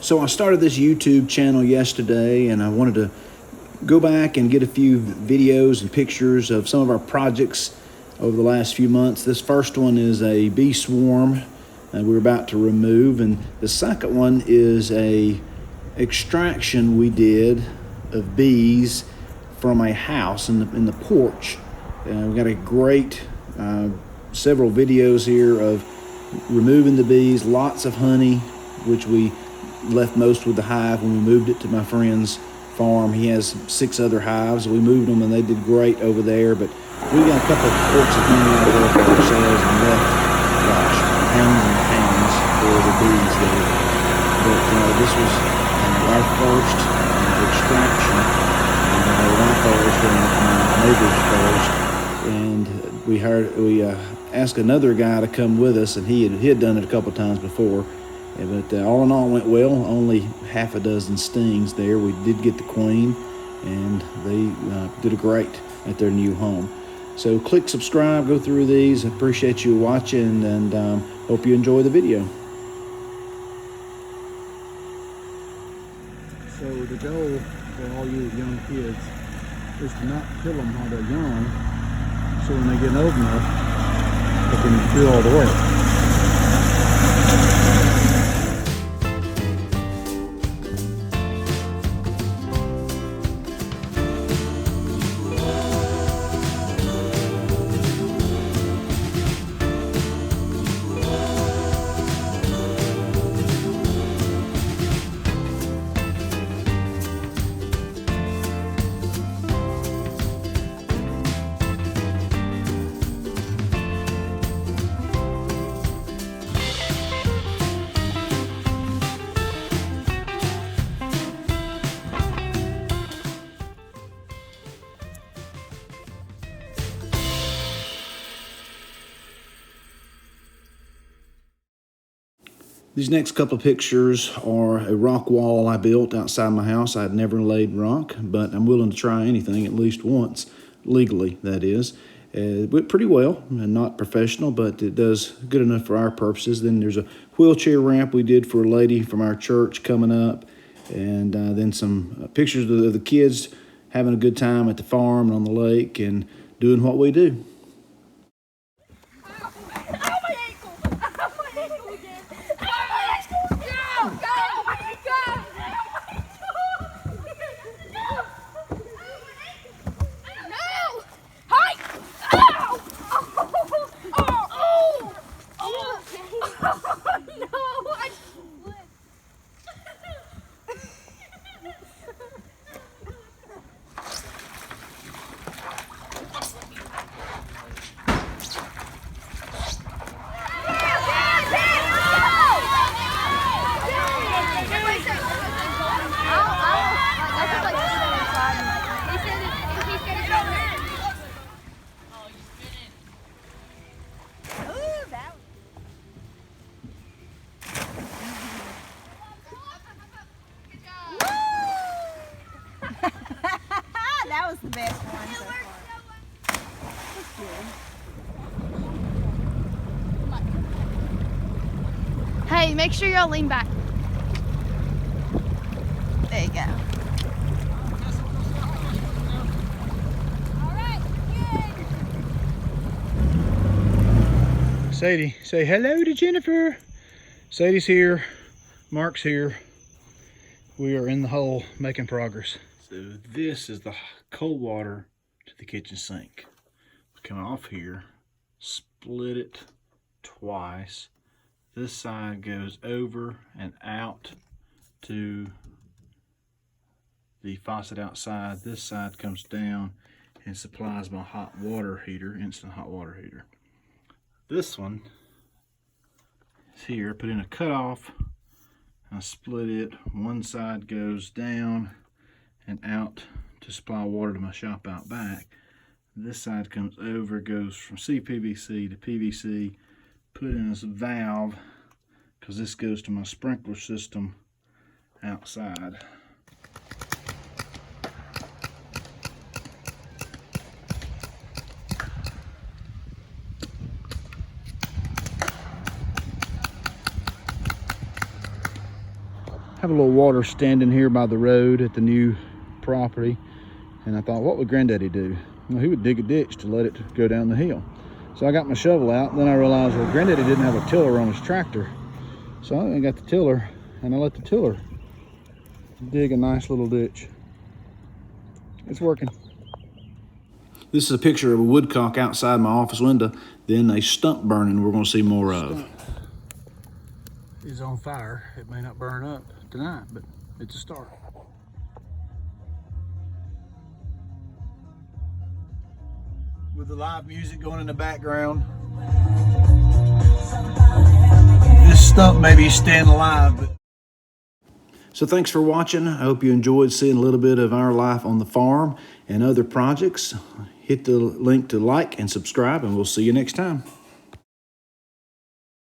So I started this YouTube channel yesterday, and I wanted to go back and get a few videos and pictures of some of our projects over the last few months. This first one is a bee swarm we're about to remove, and the second one is a extraction we did of bees from a house in the porch. We got a great several videos here of removing the bees, lots of honey, which we left most with the hive when we moved it to my friend's farm. He has 6 other hives. We moved them and they did great over there, but we got a couple of quarts of honey out of there for ourselves and left, gosh, pounds and pounds for the bees there. But this was our first extraction, not first, but my neighbor's first. And we asked another guy to come with us, and he had done it a couple times before. But all in all, it went well. Only half a dozen stings there. We did get the queen, and they did a great at their new home. So click subscribe, go through these. I appreciate you watching, and hope you enjoy the video. So the goal for all you young kids is to not kill them while they're young, so when they get old enough, they can do all the work. These next couple of pictures are a rock wall I built outside my house. I'd never laid rock, but I'm willing to try anything at least once, legally, that is. It went pretty well, and not professional, but it does good enough for our purposes. Then there's a wheelchair ramp we did for a lady from our church coming up, and then some pictures of the kids having a good time at the farm and on the lake and doing what we do. That was the best one so far. Hey, make sure y'all lean back. There you go. Sadie, say hello to Jennifer. Sadie's here. Mark's here. We are in the hole making progress. So this is the cold water to the kitchen sink. Come off here, split it twice. This side goes over and out to the faucet outside. This side comes down and supplies my hot water heater, instant hot water heater. This one is here. Put in a cutoff. I split it. One side goes down and out to supply water to my shop out back. This side comes over, goes from CPVC to PVC. Put in this valve because this goes to my sprinkler system outside. have a little water standing here by the road at the new property. And I thought, what would Granddaddy do? Well, he would dig a ditch to let it go down the hill. So I got my shovel out. Then I realized, well, Granddaddy didn't have a tiller on his tractor. So I got the tiller, and I let the tiller dig a nice little ditch. It's working. This is a picture of a woodcock outside my office window. Then a stump burning we're going to see more of. It's on fire. It may not burn up tonight, but it's a start. With the live music going in the background. This stump may be staying alive. But... So thanks for watching. I hope you enjoyed seeing a little bit of our life on the farm and other projects. Hit the link to like and subscribe, and we'll see you next time.